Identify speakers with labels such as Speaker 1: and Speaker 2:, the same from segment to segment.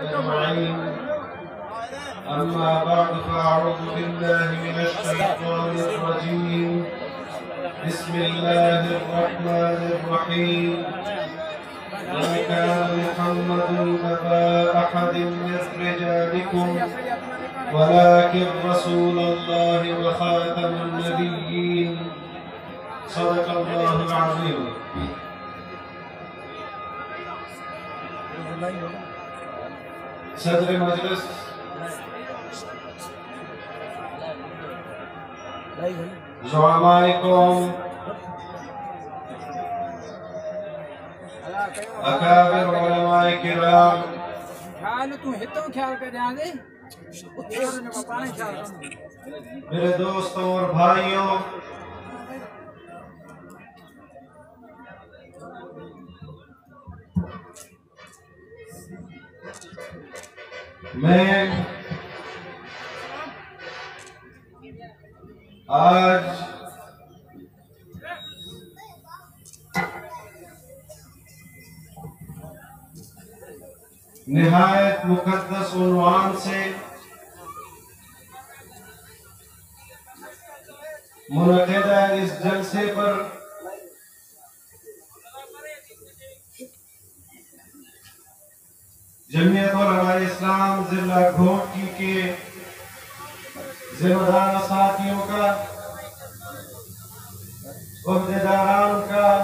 Speaker 1: أجمعين. أما بعد فأعوذ بالله من الشيطان الرجيم. بسم الله الرحمن الرحيم. ما كان محمد أبا أحد من رجالكم ولكن رسول الله وخاتم النبيين. صدق الله العظيم. صدر مجلس زعماء قوم، اکابر علماء کرام، میرے دوستوں اور بھائیوں، میں آج نہایت مقدس عنوان سے منعقدہ اس جلسے پر جمعیت علماء اسلام ضلع گھوٹکی کے ذمہ دار ساتھیوں کا، عہدیداران کا،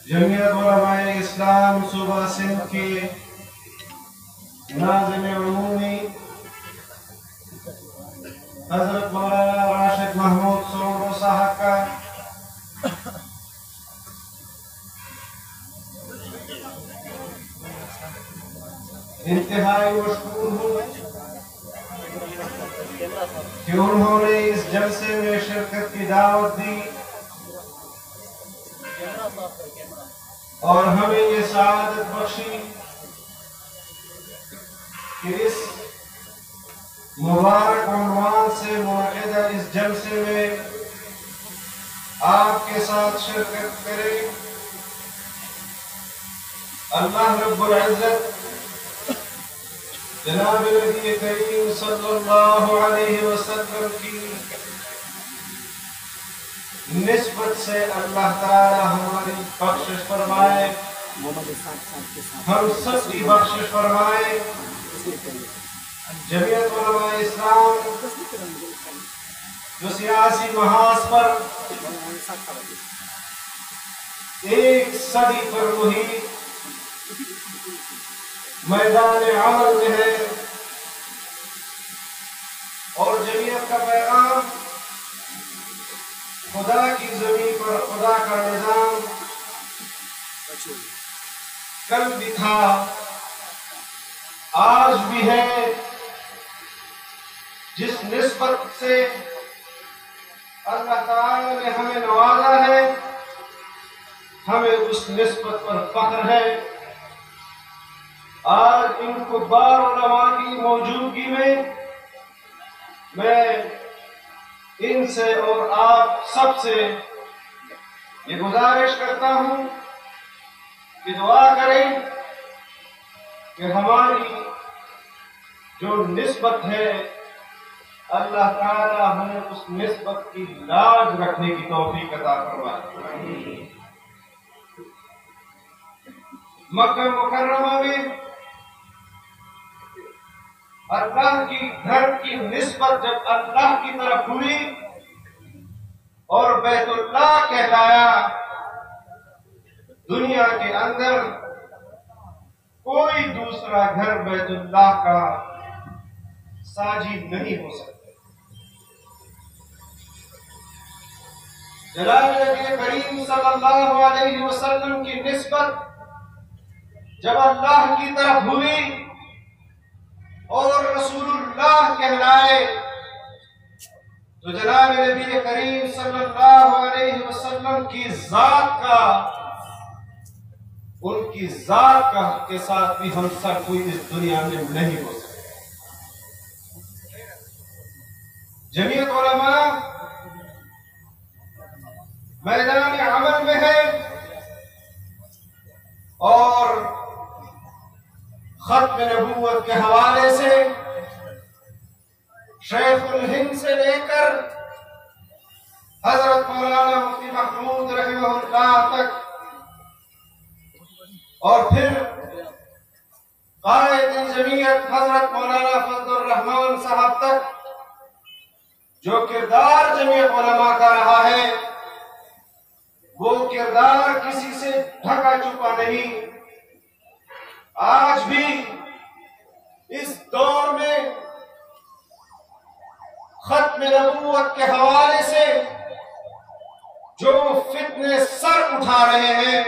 Speaker 1: جمعیت علماء اسلام صوبہ سندھ کے ناظم عمومی حضرت مولانا راشد محمود سومرو صاحب کا، انتہائی مشکور ہوں کہ انہوں نے اس جلسے میں شرکت کی دعوت دی اور ہمیں یہ سعادت بخشی کہ اس مبارک عنوان سے منعقدہ اس جلسے میں آپ کے ساتھ شرکت کریں۔ اللہ رب العزت جناب نبی کریم صلی اللہ علیہ وسلم کی نسبت سے اللہ تعالی ہماری بخشش فرمائے، ہم سب کی بخشش فرمائے۔ جمعیت علماء اسلام جو سیاسی محاذ پر ایک صدی پر محیط میدان عمل میں ہے اور جمعیت کا پیغام خدا کی زمین پر خدا کا نظام کل بھی تھا، آج بھی ہے۔ جس نسبت سے اللہ تعالی نے ہمیں نوازا ہے، ہمیں اس نسبت پر فخر ہے۔ آج ان کبار علماء کی موجودگی میں ان سے اور آپ سب سے یہ گزارش کرتا ہوں کہ دعا کریں کہ ہماری جو نسبت ہے اللہ تعالی ہمیں اس نسبت کی لاج رکھنے کی توفیق عطا فرمائے۔ مکہ مکرمہ میں اللہ کی گھر کی نسبت جب اللہ کی طرف ہوئی اور بیت اللہ کہلایا، دنیا کے اندر کوئی دوسرا گھر بیت اللہ کا ساجی نہیں ہو سکتا۔ جناب نبی کریم صلی اللہ علیہ وسلم کی نسبت جب اللہ کی طرف ہوئی اور رسول اللہ کہلائے تو جناب نبی کریم صلی اللہ علیہ وسلم کی ذات کا، ان کی ذات کے ساتھ بھی ہم سب کوئی اس دنیا میں نہیں ہو سکتے۔ جمعیت علماء میدان عمل میں ہے اور ختم نبوت کے حوالے سے شیخ الہند سے لے کر حضرت مولانا مفتی محمود رحمہ اللہ تک اور پھر قائد جمعیت حضرت مولانا فضل الرحمان صاحب تک جو کردار جمعیت علماء کا رہا ہے وہ کردار کسی سے ڈھکا چھپا نہیں. آج بھی اس دور میں ختم نبوت کے حوالے سے جو فتنے سر اٹھا رہے ہیں،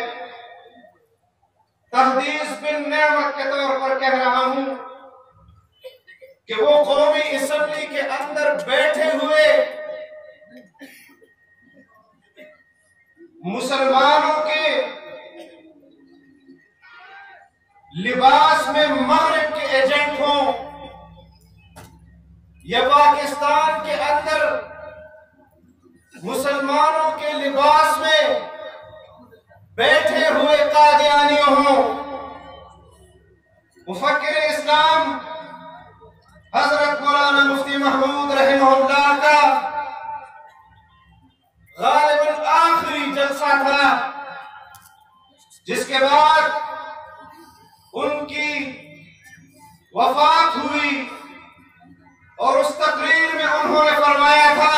Speaker 1: تحدیث بن نعمت کے طور پر کہہ رہا ہوں کہ وہ قومی اسمبلی کے اندر بیٹھے ہوئے مسلمانوں کے لباس میں مغرب کے ایجنٹ ہوں یا پاکستان کے اندر مسلمانوں کے لباس میں بیٹھے ہوئے قادیانی ہوں. مفکر اسلام حضرت مولانا مفتی محمود رحمہ اللہ کا غالباً آخری جلسہ تھا جس کے بعد ان کی وفات ہوئی اور اس تقریر میں انہوں نے فرمایا تھا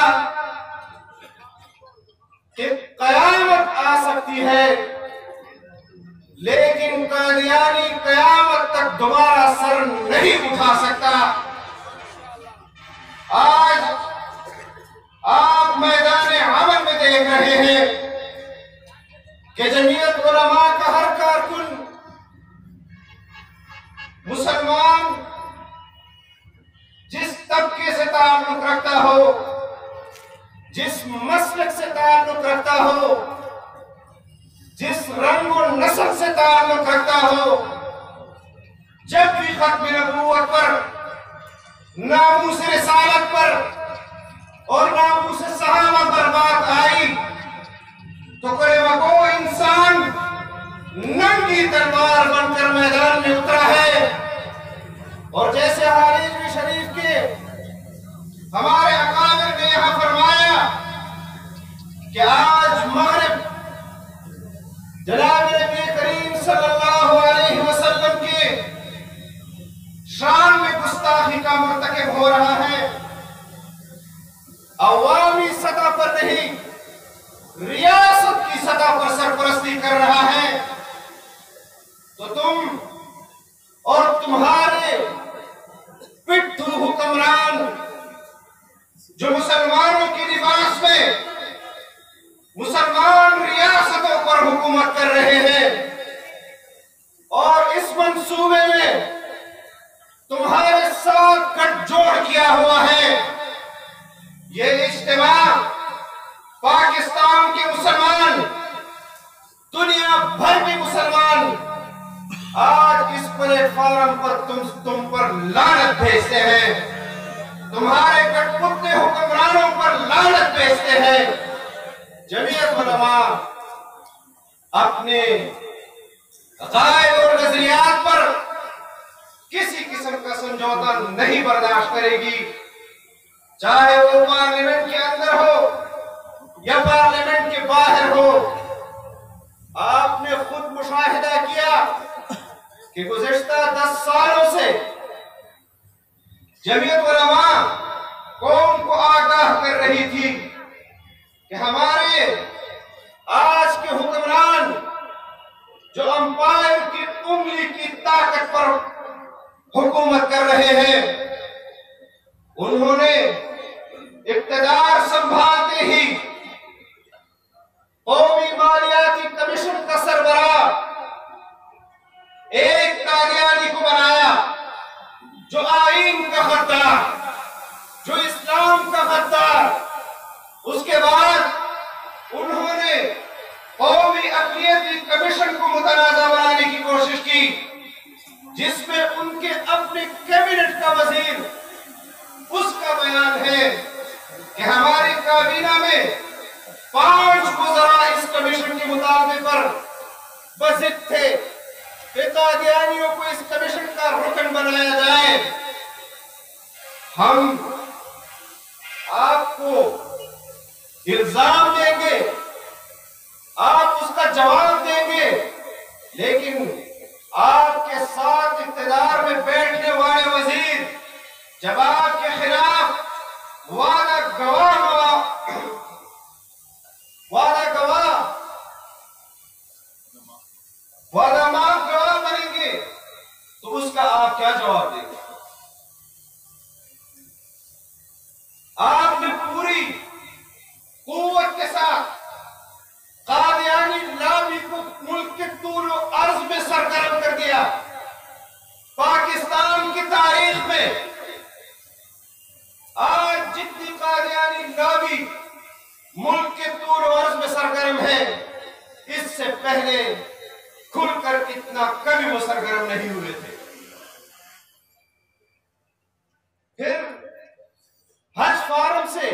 Speaker 1: کہ قیامت آ سکتی ہے لیکن قادیانی قیامت تک دوبارہ سر نہیں اٹھا سکتا. آج آپ میدان عمل میں دیکھ رہے ہیں کہ جمعیت علماء کا ہر کارکن مسلمان جس طبقے سے تعلق رکھتا ہو، جس مسلک سے تعلق رکھتا ہو، جس رنگ و نسل سے تعلق رکھتا ہو، جب بھی ختم نبوت پر، ناموس رسالت پر اور ناموس صحابہ پر بات آئی تو وہ انسان ننگی تلوار بن کر میدان میں اترا ہے. اور جیسے حالیوی شریف کے ہمارے اکابر نے یہاں فرمایا کہ آج مغرب جناب نبی کریم صلی اللہ علیہ وسلم کے شان میں گستاخی کا مرتکب ہو رہا ہے، عوامی سطح پر نہیں ریاست کی سطح پر سرپرستی کر رہا ہے، تو تم اور تمہارے پٹھو حکمران جو مسلمانوں کے لباس میں مسلمان ریاستوں پر حکومت کر رہے ہیں اور اس منصوبے میں تمہارے ساتھ گٹھ جوڑ کیا ہوا ہے. یہ اجتماع پاکستان کے مسلمان، دنیا بھر کے مسلمان آج اس پلیٹ فارم پر تم پر لعنت بھیجتے ہیں، تمہارے کٹپٹے حکمرانوں پر لعنت بھیجتے ہیں. جمعیت علماء اپنے عقائد اور نظریات پر کسی قسم کا سمجھوتا نہیں برداشت کرے گی، چاہے وہ پارلیمنٹ کے اندر ہو یا پارلیمنٹ کے باہر ہو. آپ نے خود مشاہدہ کیا کہ گزشتہ 10 سالوں سے جمعیت علماء قوم کو آگاہ کر رہی تھی کہ ہمارے آج کے حکمران جو امپائر کی انگلی کی طاقت پر حکومت کر رہے ہیں، انہوں نے اقتدار سنبھالتے ہی قومی مالیاتی کمیشن کا سربراہ ایک قادیانی کو بنایا جو آئین کا غدار، جو اسلام کا غدار. اس کے بعد انہوں نے قومی اقلیتی کمیشن کو متنازع بنانے کی کوشش کی جس میں ان کے اپنے کیبنٹ کا وزیر اس کا بیان ہے کہ ہماری کابینہ میں 5 وزراء اس کمیشن کے مطالبے پر بضد تھے کہ قادیانیوں کو اس کمیشن کا ہم آپ کو الزام دیں گے، آپ اس کا جواب دیں گے، لیکن آپ کے ساتھ اقتدار میں بیٹھنے والے وزیر جب آپ کے خلاف وعدہ ماف گواہ بنیں گے تو اس کا آپ کیا جواب دیں گے؟ آپ نے پوری قوت کے ساتھ قادیانی لابی کو ملک کے طول و عرض میں سرگرم کر دیا۔ پاکستان کی تاریخ میں آج جتنی قادیانی لابی ملک کے طول و عرض میں سرگرم ہے، اس سے پہلے کھل کر اتنا کبھی وہ سرگرم نہیں ہوئے تھے۔ پھر حج فارم سے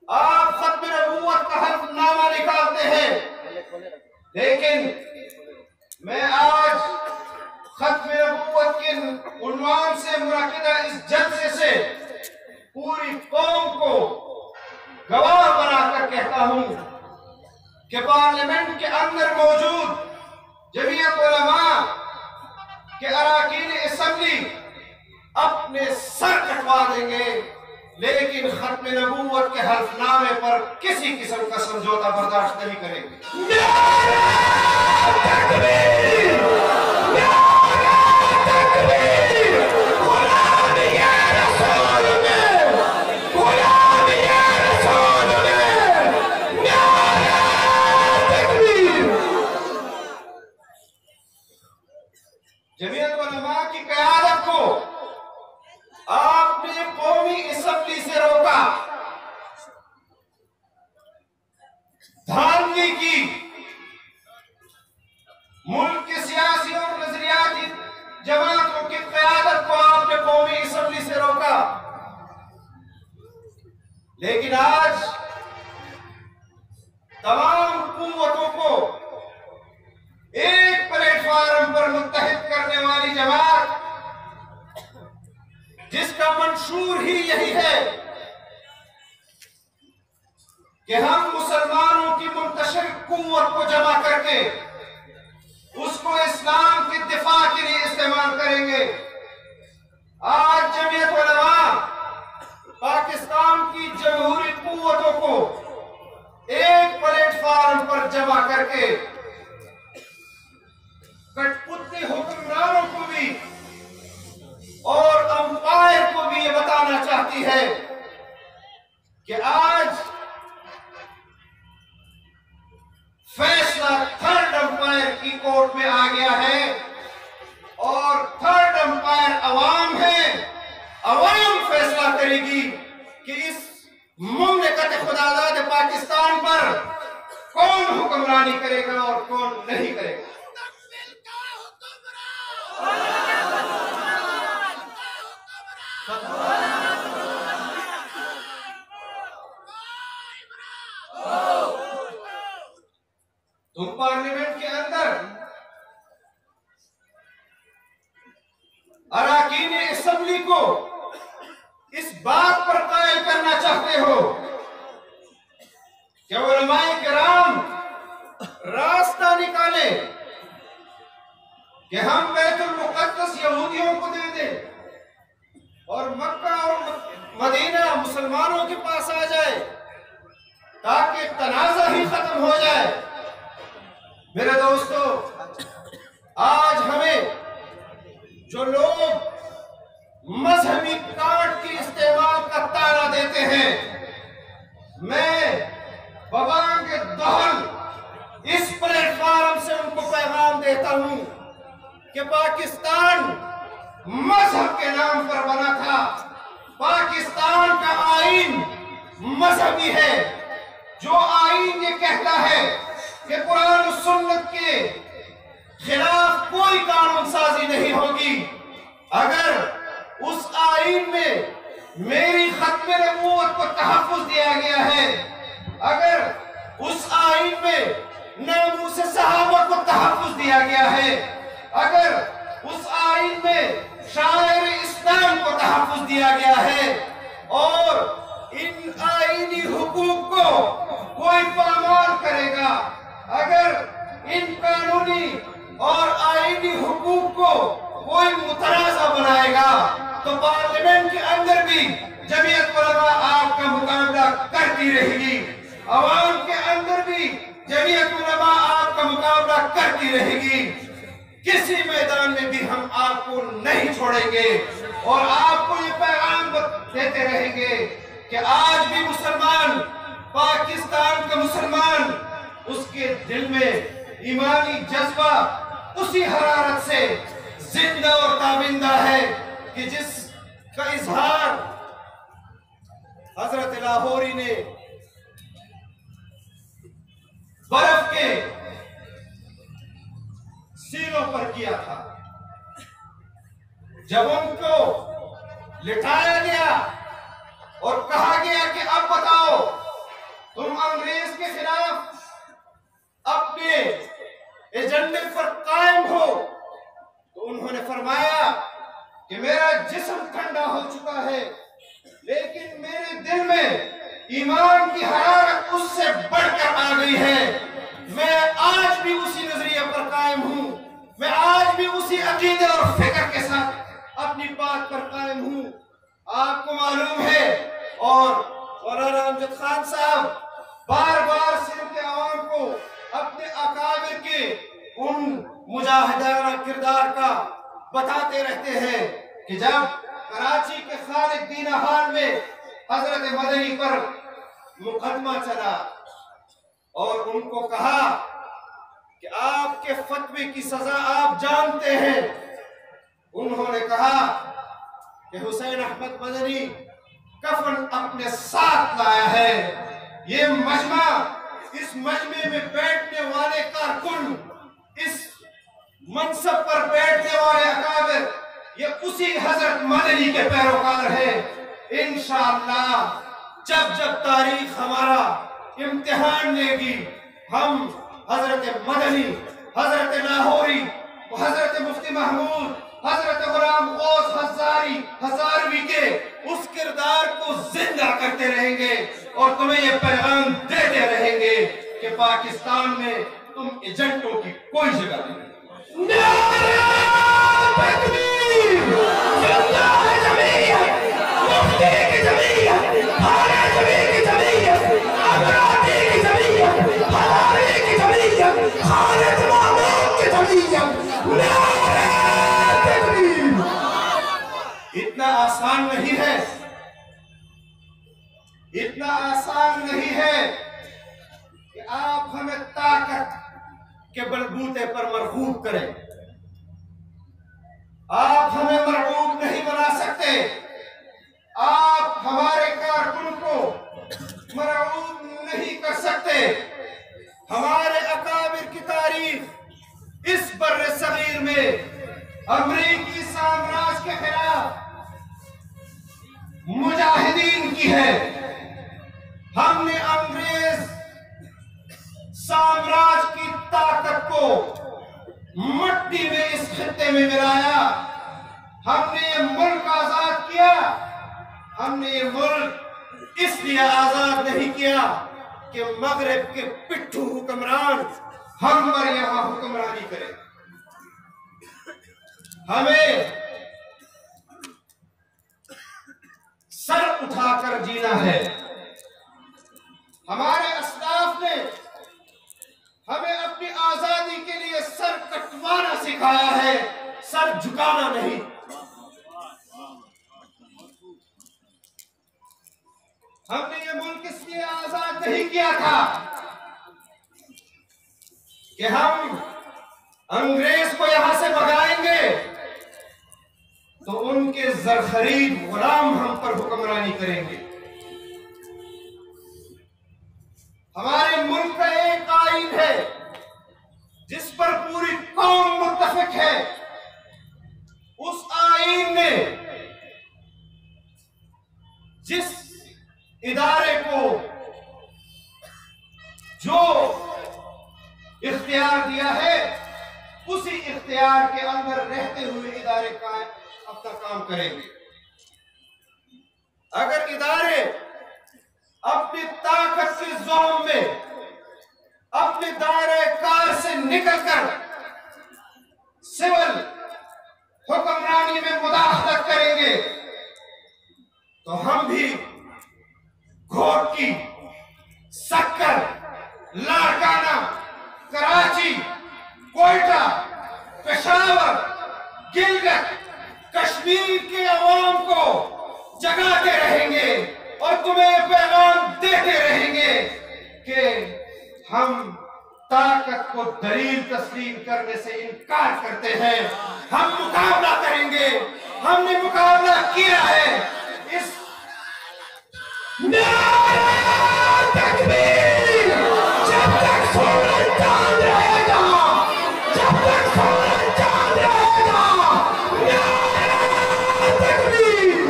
Speaker 1: آپ ختم نبوت کا حلف نامہ نکالتے ہیں، لیکن میں آج ختم نبوت کے عنوان سے منعقدہ اس جلسے سے پوری قوم کو گواہ بنا کر کہتا ہوں کہ پارلیمنٹ کے اندر موجود جمعیت علماء کے اراکین اسمبلی اپنے سر کٹوا دیں گے، لیکن ختم نبوت کے حلف نامے پر کسی قسم کا سمجھوتا برداشت نہیں کریں گے۔ جمعیت علماء کی قیادت کو آپ نے قومی اسمبلی سے روکا، دھاندلی کی، ملک کے سیاسی اور نظریاتی جماعتوں کی قیادت کو آپ نے قومی اسمبلی سے روکا، لیکن آج تمام قوتوں کو ایک پلیٹ فارم پر متحد کرنے والی جماعت، جس کا منشور ہی یہی ہے کہ ہم مسلمانوں کی منتشر قوت کو جمع کر کے اس کو اسلام کے دفاع کے لیے استعمال کریں گے۔ آج جمعیت علماء پاکستان کی جمہوری قوتوں کو ایک پلیٹ فارم پر جمع کر کے کٹپوتلی حکمرانوں کو بھی اور امپائر کو بھی یہ بتانا چاہتی ہے کہ آج فیصلہ تھرڈ امپائر کی کورٹ میں آ گیا ہے، اور تھرڈ امپائر عوام ہے۔ عوام فیصلہ کرے گی کہ اس مملکت خداداد پاکستان پر کون حکمرانی کرے گا اور کون نہیں کرے گا۔ تم پارلیمنٹ کے اندر اراکین اسمبلی کو اس بات پر قائل کرنا چاہتے ہو کہ علماء کرام راستہ نکالے کہ ہم بیت المقدس یہودیوں کو دے دیں اور مکہ اور مدینہ مسلمانوں کے پاس آ جائے تاکہ تنازع ہی ختم ہو جائے۔ میرے دوستو، آج ہمیں جو لوگ مذہبی کارڈ کی استعمال کا طعنہ دیتے ہیں، میں ببانگ دہل اس پلیٹ فارم سے ان کو پیغام دیتا ہوں کہ پاکستان مذہب کے نام پر بنا تھا۔ پاکستان کا آئین مذہبی ہے، جو آئین یہ کہتا ہے کہ قرآن و سنت کے خلاف کوئی قانون سازی نہیں ہوگی۔ اگر اس آئین میں میری ختم نبوت کو تحفظ دیا گیا ہے، اگر اس آئین میں ناموس صحابہ کو تحفظ دیا گیا ہے، اگر اس آئین میں شاعر اسلام پاکستان کو تحفظ دیا گیا ہے، اور ان آئینی حقوق کو کوئی پامال کرے گا، اگر ان قانونی اور آئینی حقوق کو کوئی متنازع بنائے گا تو پارلیمنٹ کے اندر بھی جمعیت علماء آپ کا مقابلہ کرتی رہے گی، عوام کے اندر بھی جمعیت علماء آپ کا مقابلہ کرتی رہے گی، کسی میدان میں بھی ہم آپ کو نہیں چھوڑیں گے، اور آپ کو یہ پیغام دیتے رہیں گے کہ آج بھی مسلمان، پاکستان کا مسلمان، اس کے دل میں ایمانی جذبہ اسی حرارت سے زندہ اور تابندہ ہے کہ جس کا اظہار حضرت لاہوری نے برف کے سینوں پر کیا تھا، جب ان کو لٹایا گیا اور کہا گیا کہ اب بتاؤ تم انگریز کے خلاف اپنے ایجنڈے پر قائم ہو، تو انہوں نے فرمایا کہ میرا جسم ٹھنڈا ہو چکا ہے لیکن میرے دل میں ایمان کی حرارت اس سے بڑھ کر آ گئی ہے، میں آج بھی اسی نظریے پر قائم ہوں، میں آج بھی اسی عقیدے اور فکر کے ساتھ اپنی بات پر قائم ہوں۔ آپ کو معلوم ہے، اور مولانا امجد خان صاحب بار بار سندھ کے عوام کو اپنے اکابر کے ان مجاہدانہ کردار کا بتاتے رہتے ہیں کہ جب کراچی کے خالد دینہ ہال میں حضرت مدنی پر مقدمہ چلا اور ان کو کہا کہ آپ کے فتوے کی سزا آپ جانتے ہیں، انہوں نے کہا کہ حسین احمد مدنی کفن اپنے ساتھ لایا ہے، یہ مجمع، اس مجمع میں بیٹھنے والے کارکن، اس منصب پر بیٹھنے والے اکابر، یہ اسی حضرت مدنی کے پیروکار ہیں۔ انشاءاللہ جب جب تاریخ ہمارا امتحان لے گی، ہم حضرت مدنی، حضرت لاہوری، حضرت مفتی محمود، حضرت غلام غوث ہزاروی کے اس کردار کو زندہ کرتے رہیں گے اور تمہیں یہ پیغام دیتے رہیں گے کہ پاکستان میں تم ایجنٹوں کی کوئی جگہ نہیں۔ اتنا آسان نہیں ہے، اتنا آسان نہیں ہے کہ آپ ہمیں طاقت کے بلبوتے پر مرغوب کریں، آپ ہمیں مرغوب نہیں بنا سکتے، آپ ہمارے کارکن کو مرغوب نہیں کر سکتے۔ ہمارے اکابر کی تاریخ اس بر صغیر میں امریکی سامراج کے خلاف مجاہدین کی ہے، ہم نے انگریز سامراج کی طاقت کو مٹی میں اس خطے میں ملایا، ہم نے یہ ملک آزاد کیا، ہم نے یہ ملک اس لیے آزاد نہیں کیا کہ مغرب کے پٹھو حکمران ہم پر یہاں حکمرانی کریں، ہمیں سر اٹھا کر جینا ہے۔ ہمارے اسلاف نے ہمیں اپنی آزادی کے لیے سر کٹوانا سکھایا ہے، سر جھکانا نہیں۔ ہم نے یہ ملک اس لیے آزاد نہیں کیا تھا کہ ہم انگریز کو یہاں سے بھگائیں گے تو ان کے زرخرید غلام ہم پر حکمرانی کریں گے۔ ہمارے ملک کا ایک آئین ہے جس پر پوری قوم متفق ہے، اس آئین نے جس ادارے کو جو اختیار دیا ہے اسی اختیار کے اندر رہتے ہوئے ادارے اپنا کام کریں گے۔ اگر ادارے اپنی طاقت کے زوم میں اپنے دائرہ کار سے نکل کر سول حکمرانی میں مداخلت کریں گے تو ہم بھی گھوٹکی، سکر، لاڑکانہ، کراچی، کوئٹہ، پشاور، گلگت، کشمیر کے عوام کو جگاتے رہیں گے اور تمہیں پیغام دیتے رہیں گے کہ ہم طاقت کو دلیل تسلیم کرنے سے انکار کرتے ہیں، ہم مقابلہ کریں گے، ہم نے مقابلہ کیا ہے۔ اس نعرہ تکبیر! جب تک سورج چاند رہے گا، جب تک سورج چاند رہے گا، نعرہ تکبیر!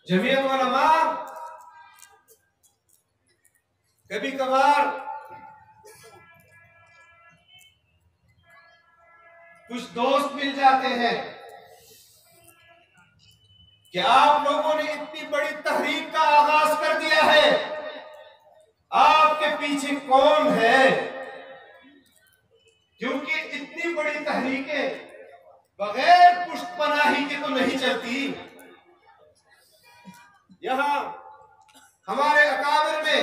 Speaker 1: جمعیت علماء کبھی کبھار کچھ دوست مل جاتے ہیں کہ آپ لوگوں نے اتنی بڑی تحریک کا آغاز کر دیا ہے، آپ کے پیچھے کون ہے؟ کیونکہ اتنی بڑی تحریکیں بغیر پشت پناہی کے تو نہیں چلتی۔ یہاں ہمارے اکابر میں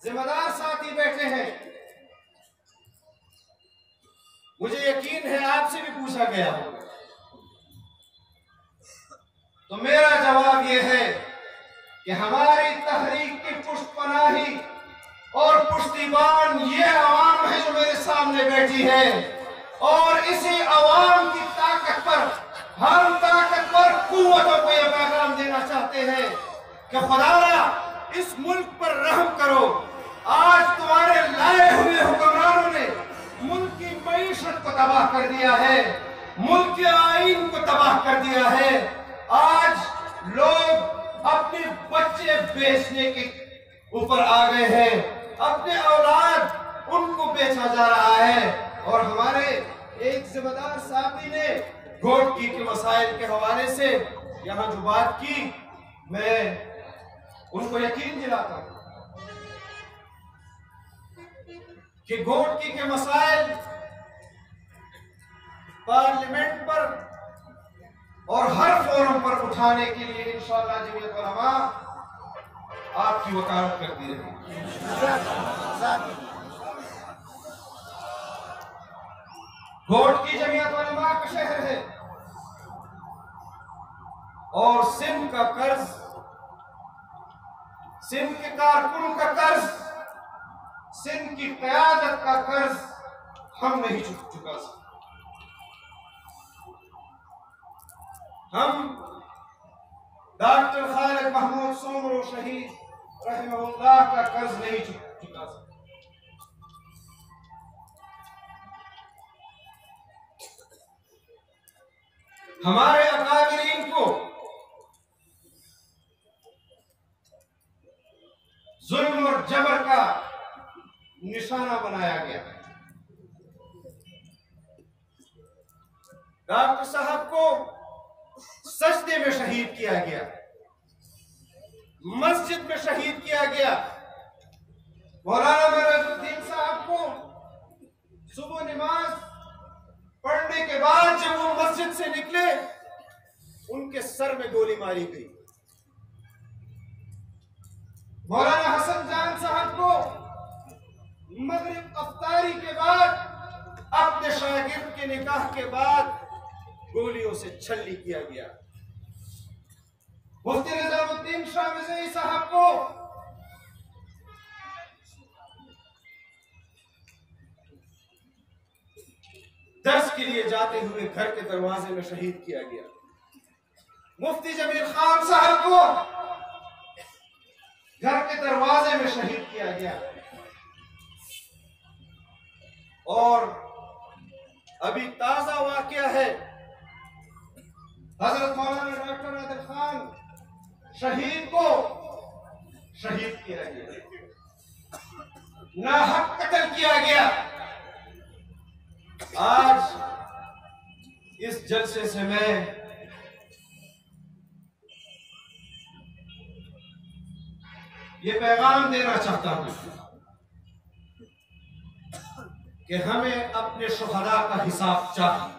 Speaker 1: ذمہ دار ساتھی بیٹھے ہیں، مجھے یقین ہے آپ سے بھی پوچھا گیا ہوگا، تو میرا جواب یہ ہے کہ ہماری تحریک کی پشت پناہی اور پشتیبان یہ عوام ہے جو میرے سامنے بیٹھی ہے، اور اسی عوام کی طاقت پر ہم طاقتور قوتوں کو یہ پیغام دینا چاہتے ہیں کہ خدایا اس ملک پر رحم کرو۔ آج تمہارے لائے ہوئے حکمرانوں نے ملک کی معیشت کو تباہ کر دیا ہے، ملک کے آئین کو تباہ کر دیا ہے۔ آج لوگ اپنے بچے بیچنے کے اوپر آ گئے ہیں، اپنے اولاد ان کو بیچا جا رہا ہے، اور ہمارے ایک ذمہ دار ساتھی نے گھوٹکی کے مسائل کے حوالے سے یہاں جو بات کی، میں ان کو یقین دلاتا ہوں کہ گھوٹکی کے مسائل پارلیمنٹ پر اور ہر فورم پر اٹھانے کے لیے انشاءاللہ جمعیت علماء آپ کی وکالت کرتی رہے گی۔ گھوٹکی جمعیت علماء کا شہر ہے، اور سندھ کا قرض، سندھ کے کارکنوں کا قرض، سندھ کی قیادت کا قرض ہم نہیں چکا سکتے۔ ہم ڈاکٹر خالد محمود سومرو شہید رحمہ اللہ کا قرض نہیں چکا سکتے۔ ہمارے اکابرین کو ظلم اور جبر کا نشانہ بنایا گیا۔ ڈاکٹر صاحب کو سجدے میں شہید کیا گیا، مسجد میں شہید کیا گیا۔ مولانا مراد الدین صاحب کو صبح نماز پڑھنے کے بعد جب وہ مسجد سے نکلے، ان کے سر میں گولی ماری گئی۔ مولانا حسن جان صاحب کو مغرب افطاری کے بعد اپنے شاگرد کے نکاح کے بعد گولیوں سے چھلنی کیا گیا۔ مفتی نظام الدین شاہ مزئی صاحب کو درس کے لیے جاتے ہوئے گھر کے دروازے میں شہید کیا گیا۔ مفتی جمیل خان صاحب کو گھر کے دروازے میں شہید کیا گیا۔ اور ابھی تازہ واقعہ ہے، حضرت مولانا ڈاکٹر عادل خان شہید کو شہید کیا گیا، ناحق قتل کیا گیا۔ آج اس جلسے سے میں یہ پیغام دینا چاہتا ہوں کہ ہمیں اپنے شہداء کا حساب چاہیے.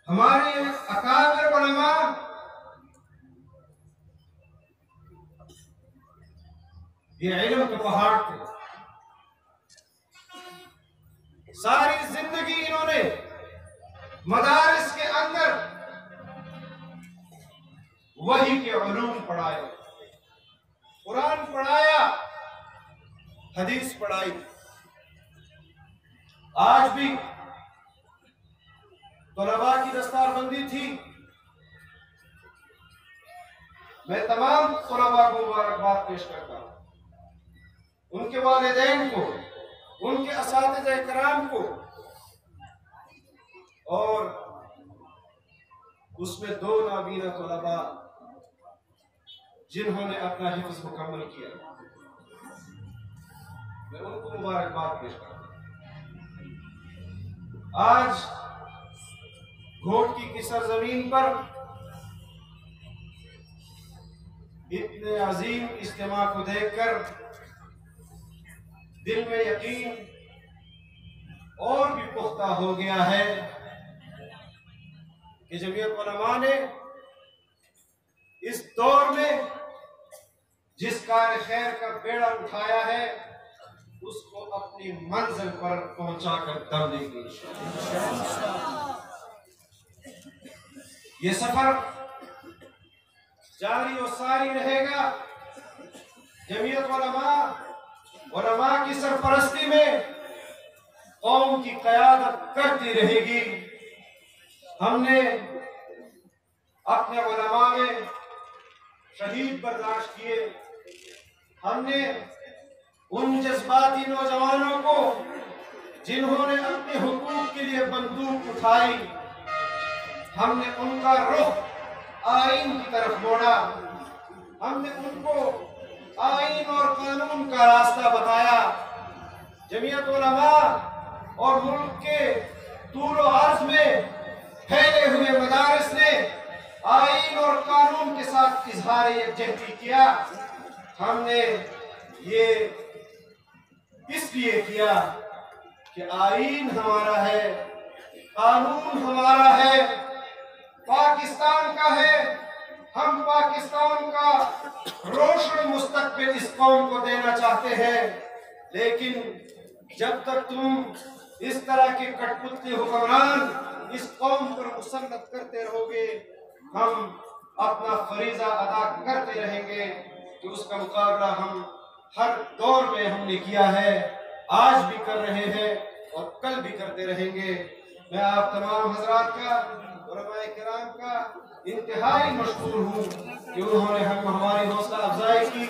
Speaker 1: ہمارے اکابر علماء یہ علم کے پہاڑ تھے. ساری زندگی انہوں نے مدارس کے اندر وحی کے علوم پڑھائے، قرآن پڑھایا، حدیث پڑھائی. آج بھی طلباء کی دستار بندی تھی. میں تمام طلباء کو مبارکباد پیش کرتا ہوں، ان کے والدین کو، ان کے اساتذہ کرام کو، اور اس میں 2 نابینا طلباء جنہوں نے اپنا حفظ مکمل کیا، میں ان کو مبارکباد پیش کرتا ہوں. آج گھوٹکی کی سرزمین پر اتنے عظیم اجتماع کو دیکھ کر دل میں یقین اور بھی پختہ ہو گیا ہے کہ جمعیت علماء نے اس دور میں جس کار خیر کا بیڑا اٹھایا ہے اس کو اپنی منزل پر پہنچا کر دم دے گی. یہ سفر جاری و ساری رہے گا. جمعیت علماء کی سرپرستی میں قوم کی قیادت کرتی رہے گی. ہم نے اپنے علماء میں شہید برداشت کیے. ہم نے ان جذباتی نوجوانوں کو جنہوں نے اپنے حقوق کے لیے بندوق اٹھائی، ہم نے ان کا رخ آئین کی طرف موڑا. ہم نے ان کو آئین اور قانون کا راستہ بتایا. جمعیت علماء اور ملک کے طول و عرض میں پھیلے ہوئے مدارس نے آئین اور قانون کے ساتھ اظہار یکجہتی کیا. ہم نے یہ اس لیے کیا کہ آئین ہمارا ہے، قانون ہمارا ہے، پاکستان کا ہے. ہم پاکستان کا روشن مستقبل اس قوم کو دینا چاہتے ہیں. لیکن جب تک تم اس طرح کے کٹ پتلی حکمران اس قوم پر مسلط کرتے رہو گے، ہم اپنا فریضہ ادا کرتے رہیں گے کہ اس کا مقابلہ ہم ہر دور میں ہم نے کیا ہے، آج بھی کر رہے ہیں اور کل بھی کرتے رہیں گے. میں آپ تمام حضرات کا، علماء کرام کا انتہائی مشکور ہوں کہ انہوں نے ہماری حوصلہ افزائی کی.